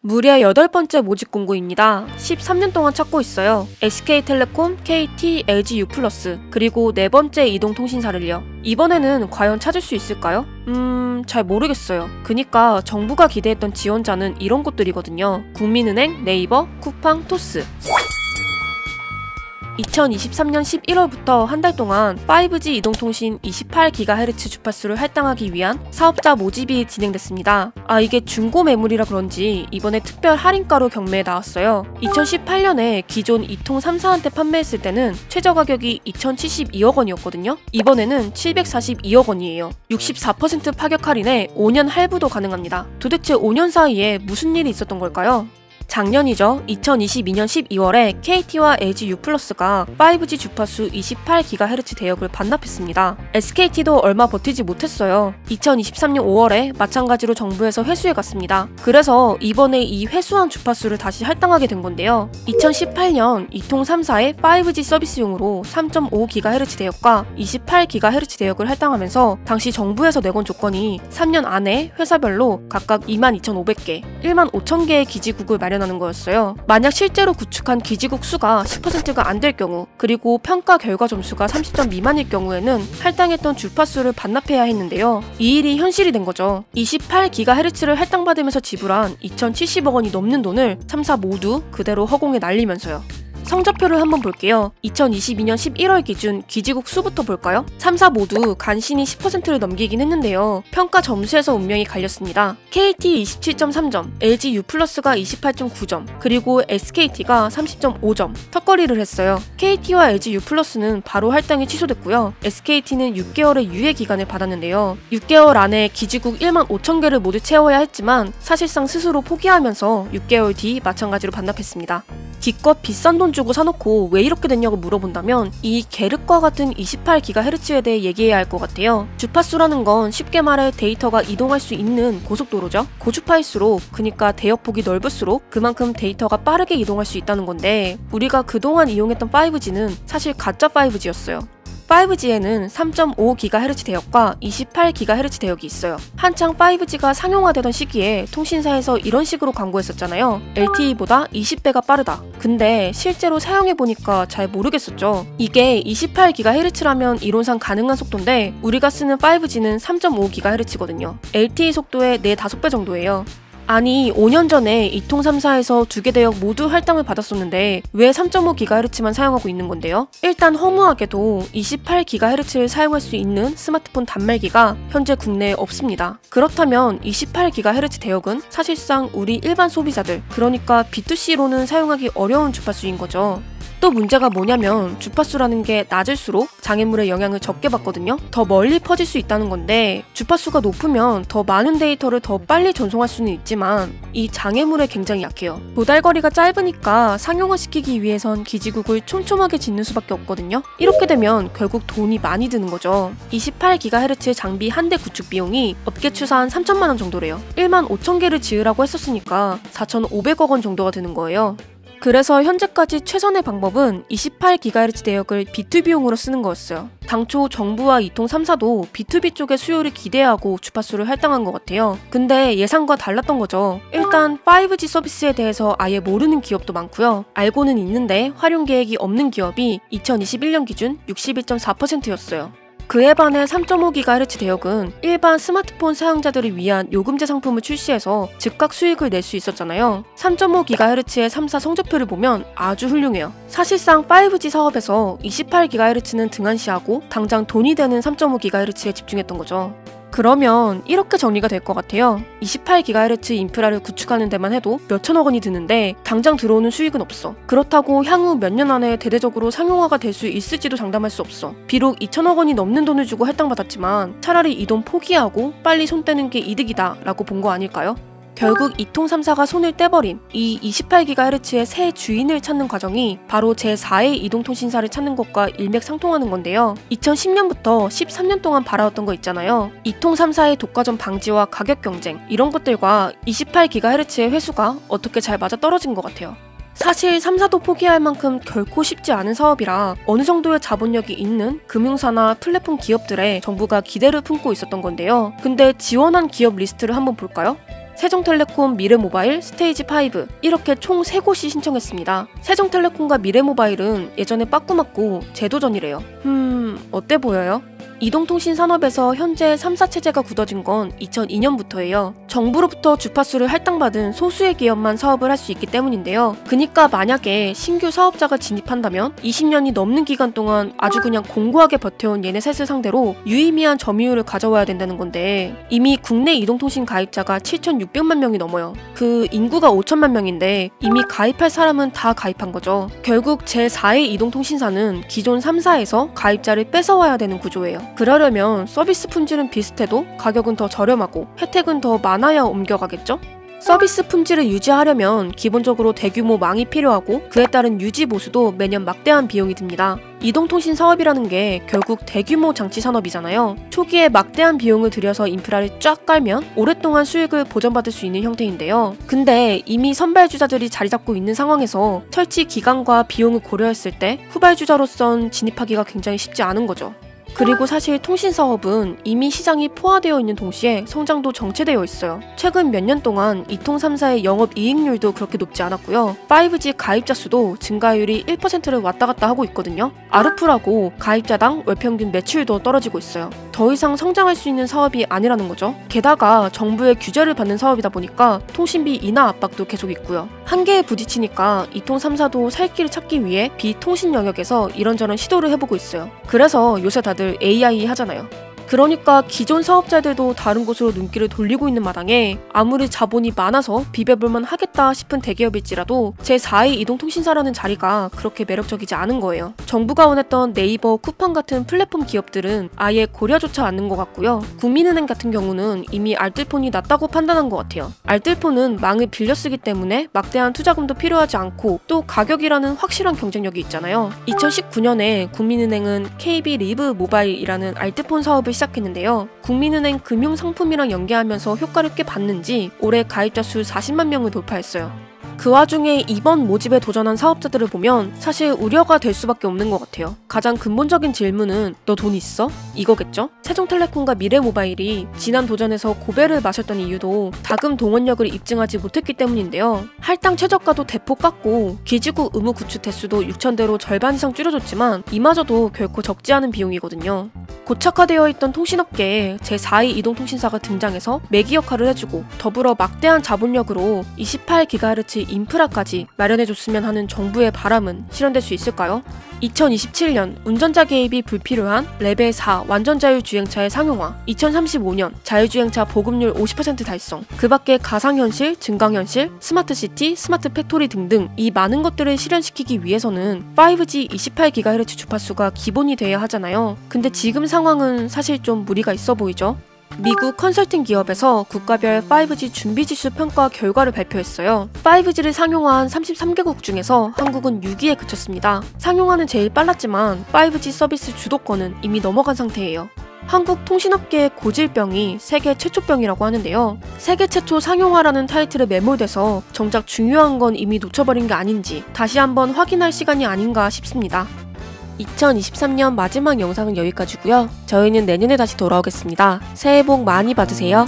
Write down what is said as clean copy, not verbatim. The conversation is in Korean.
무려 8번째 모집 공고입니다. 13년 동안 찾고 있어요. SK텔레콤, KT, LG U+, 그리고 4번째 이동통신사를요. 이번에는 과연 찾을 수 있을까요? 잘 모르겠어요. 그니까 정부가 기대했던 지원자는 이런 곳들이거든요. 국민은행, 네이버, 쿠팡, 토스. 2023년 11월부터 한 달 동안 5G 이동통신 28GHz 주파수를 할당하기 위한 사업자 모집이 진행됐습니다. 이게 중고 매물이라 그런지 이번에 특별 할인가로 경매에 나왔어요. 2018년에 기존 이통 3사한테 판매했을 때는 최저 가격이 2,072억 원이었거든요. 이번에는 742억 원이에요. 64% 파격 할인에 5년 할부도 가능합니다. 도대체 5년 사이에 무슨 일이 있었던 걸까요? 작년이죠. 2022년 12월에 KT와 LG U+가 5G 주파수 28GHz 대역을 반납했습니다. SKT도 얼마 버티지 못했어요. 2023년 5월에 마찬가지로 정부에서 회수해 갔습니다. 그래서 이번에 이 회수한 주파수를 다시 할당하게 된 건데요. 2018년 이통 3사의 5G 서비스용으로 3.5GHz 대역과 28GHz 대역을 할당하면서 당시 정부에서 내건 조건이 3년 안에 회사별로 각각 22,500개, 15,000개의 기지국을 마련하는 거였어요. 만약 실제로 구축한 기지국 수가 10%가 안 될 경우, 그리고 평가 결과 점수가 30점 미만일 경우에는 할당했던 주파수를 반납해야 했는데요. 이 일이 현실이 된 거죠. 28GHz를 할당받으면서 지불한 2,070억 원이 넘는 돈을 3사 모두 그대로 허공에 날리면서요. 성적표를 한번 볼게요. 2022년 11월 기준 기지국 수부터 볼까요? 3사 모두 간신히 10%를 넘기긴 했는데요. 평가 점수에서 운명이 갈렸습니다. KT 27.3점, LG U+가 28.9점, 그리고 SKT가 30.5점 턱걸이를 했어요. KT와 LG U+는 바로 할당이 취소됐고요. SKT는 6개월의 유예 기간을 받았는데요. 6개월 안에 기지국 15,000개를 모두 채워야 했지만 사실상 스스로 포기하면서 6개월 뒤 마찬가지로 반납했습니다. 기껏 비싼 돈 주고 사놓고 왜 이렇게 됐냐고 물어본다면 이 계륵과 같은 28GHz에 대해 얘기해야 할 것 같아요. 주파수라는 건 쉽게 말해 데이터가 이동할 수 있는 고속도로죠. 고주파일수록, 그니까 대역폭이 넓을수록 그만큼 데이터가 빠르게 이동할 수 있다는 건데, 우리가 그동안 이용했던 5G는 사실 가짜 5G였어요. 5G에는 3.5GHz 대역과 28GHz 대역이 있어요. 한창 5G가 상용화되던 시기에 통신사에서 이런 식으로 광고했었잖아요. LTE보다 20배가 빠르다. 근데 실제로 사용해보니까 잘 모르겠었죠. 이게 28GHz라면 이론상 가능한 속도인데 우리가 쓰는 5G는 3.5GHz거든요. LTE 속도의 4~5배 정도예요. 아니, 5년 전에 이통 3사에서 2개 대역 모두 할당을 받았었는데 왜 3.5GHz만 사용하고 있는 건데요? 일단 허무하게도 28GHz를 사용할 수 있는 스마트폰 단말기가 현재 국내에 없습니다. 그렇다면 28GHz 대역은 사실상 우리 일반 소비자들, 그러니까 B2C로는 사용하기 어려운 주파수인 거죠. 또 문제가 뭐냐면 주파수라는 게 낮을수록 장애물의 영향을 적게 받거든요. 더 멀리 퍼질 수 있다는 건데, 주파수가 높으면 더 많은 데이터를 더 빨리 전송할 수는 있지만 이 장애물에 굉장히 약해요. 도달거리가 짧으니까 상용화시키기 위해선 기지국을 촘촘하게 짓는 수밖에 없거든요. 이렇게 되면 결국 돈이 많이 드는 거죠. 28GHz 장비 한 대 구축 비용이 업계 추산 3천만 원 정도래요. 15,000개를 지으라고 했었으니까 4,500억 원 정도가 되는 거예요. 그래서 현재까지 최선의 방법은 28GHz 대역을 B2B용으로 쓰는 거였어요. 당초 정부와 이통 3사도 B2B 쪽의 수요를 기대하고 주파수를 할당한 것 같아요. 근데 예상과 달랐던 거죠. 일단 5G 서비스에 대해서 아예 모르는 기업도 많고요. 알고는 있는데 활용 계획이 없는 기업이 2021년 기준 61.4%였어요. 그에 반해 3.5GHz 대역은 일반 스마트폰 사용자들을 위한 요금제 상품을 출시해서 즉각 수익을 낼 수 있었잖아요. 3.5GHz의 3사 성적표를 보면 아주 훌륭해요. 사실상 5G 사업에서 28GHz는 등한시하고 당장 돈이 되는 3.5GHz에 집중했던 거죠. 그러면 이렇게 정리가 될 것 같아요. 28GHz 인프라를 구축하는 데만 해도 몇천억 원이 드는데 당장 들어오는 수익은 없어. 그렇다고 향후 몇 년 안에 대대적으로 상용화가 될 수 있을지도 장담할 수 없어. 비록 2천억 원이 넘는 돈을 주고 할당받았지만 차라리 이 돈 포기하고 빨리 손 떼는 게 이득이다 라고 본 거 아닐까요? 결국 이통 3사가 손을 떼버린 이 28GHz의 새 주인을 찾는 과정이 바로 제4의 이동통신사를 찾는 것과 일맥상통하는 건데요. 2010년부터 13년 동안 바라왔던 거 있잖아요. 이통 3사의 독과점 방지와 가격 경쟁, 이런 것들과 28GHz의 회수가 어떻게 잘 맞아떨어진 것 같아요. 사실 3사도 포기할 만큼 결코 쉽지 않은 사업이라 어느 정도의 자본력이 있는 금융사나 플랫폼 기업들에 정부가 기대를 품고 있었던 건데요. 근데 지원한 기업 리스트를 한번 볼까요? 세종텔레콤, 미래모바일, 스테이지5 이렇게 총 3곳이 신청했습니다. 세종텔레콤과 미래모바일은 예전에 빠꾸 맞고 제도전이래요. 어때 보여요? 이동통신 산업에서 현재 3사 체제가 굳어진 건 2002년부터예요. 정부로부터 주파수를 할당받은 소수의 기업만 사업을 할 수 있기 때문인데요. 그니까 만약에 신규 사업자가 진입한다면 20년이 넘는 기간 동안 아주 그냥 공고하게 버텨온 얘네 셋을 상대로 유의미한 점유율을 가져와야 된다는 건데, 이미 국내 이동통신 가입자가 7,600만 명이 넘어요. 그 인구가 5천만 명인데 이미 가입할 사람은 다 가입한 거죠. 결국 제4의 이동통신사는 기존 3사에서 가입자를 뺏어와야 되는 구조예요. 그러려면 서비스 품질은 비슷해도 가격은 더 저렴하고 혜택은 더 많아야 옮겨가겠죠? 서비스 품질을 유지하려면 기본적으로 대규모 망이 필요하고 그에 따른 유지 보수도 매년 막대한 비용이 듭니다. 이동통신 사업이라는 게 결국 대규모 장치 산업이잖아요. 초기에 막대한 비용을 들여서 인프라를 쫙 깔면 오랫동안 수익을 보전받을 수 있는 형태인데요. 근데 이미 선발주자들이 자리 잡고 있는 상황에서 설치 기간과 비용을 고려했을 때 후발주자로선 진입하기가 굉장히 쉽지 않은 거죠. 그리고 사실 통신사업은 이미 시장이 포화되어 있는 동시에 성장도 정체되어 있어요. 최근 몇 년 동안 이통 3사의 영업이익률도 그렇게 높지 않았고요. 5G 가입자 수도 증가율이 1%를 왔다 갔다 하고 있거든요. 아르프라고 가입자당 월평균 매출도 떨어지고 있어요. 더 이상 성장할 수 있는 사업이 아니라는 거죠. 게다가 정부의 규제를 받는 사업이다 보니까 통신비 인하 압박도 계속 있고요. 한계에 부딪히니까 이통 3사도 살 길을 찾기 위해 비통신 영역에서 이런저런 시도를 해보고 있어요. 그래서 요새 다들 AI 하잖아요. 그러니까 기존 사업자들도 다른 곳으로 눈길을 돌리고 있는 마당에 아무리 자본이 많아서 비벼볼만 하겠다 싶은 대기업일지라도 제4의 이동통신사라는 자리가 그렇게 매력적이지 않은 거예요. 정부가 원했던 네이버, 쿠팡 같은 플랫폼 기업들은 아예 고려조차 않는 것 같고요. 국민은행 같은 경우는 이미 알뜰폰이 낫다고 판단한 것 같아요. 알뜰폰은 망을 빌려 쓰기 때문에 막대한 투자금도 필요하지 않고 또 가격이라는 확실한 경쟁력이 있잖아요. 2019년에 국민은행은 KB 리브 모바일이라는 알뜰폰 사업을 시작했는데요. 국민은행 금융상품이랑 연계하면서 효과를 꽤 봤는지 올해 가입자 수 40만 명을 돌파했어요. 그 와중에 이번 모집에 도전한 사업자들을 보면 사실 우려가 될 수밖에 없는 것 같아요. 가장 근본적인 질문은 너 돈 있어? 이거겠죠? 세종텔레콤과 미래모바일이 지난 도전에서 고배를 마셨던 이유도 자금 동원력을 입증하지 못했기 때문인데요. 할당 최저가도 대폭 깎고 기지국 의무 구축 대수도 6,000대로 절반 이상 줄여줬지만 이마저도 결코 적지 않은 비용이거든요. 고착화되어 있던 통신업계에 제4의 이동통신사가 등장해서 매기 역할을 해주고 더불어 막대한 자본력으로 28GHz 인프라까지 마련해줬으면 하는 정부의 바람은 실현될 수 있을까요? 2027년 운전자 개입이 불필요한 레벨 4 완전자율 주행차의 상용화, 2035년 자율주행차 보급률 50% 달성, 그 밖에 가상현실, 증강현실, 스마트시티, 스마트 팩토리 등등 이 많은 것들을 실현시키기 위해서는 5G 28GHz 주파수가 기본이 돼야 하잖아요. 근데 지금 상황은 사실 좀 무리가 있어 보이죠? 미국 컨설팅 기업에서 국가별 5G 준비지수 평가 결과를 발표했어요. 5G를 상용화한 33개국 중에서 한국은 6위에 그쳤습니다. 상용화는 제일 빨랐지만 5G 서비스 주도권은 이미 넘어간 상태예요. 한국 통신업계의 고질병이 세계 최초병이라고 하는데요. 세계 최초 상용화라는 타이틀에 매몰돼서 정작 중요한 건 이미 놓쳐버린 게 아닌지 다시 한번 확인할 시간이 아닌가 싶습니다. 2023년 마지막 영상은 여기까지고요. 저희는 내년에 다시 돌아오겠습니다. 새해 복 많이 받으세요.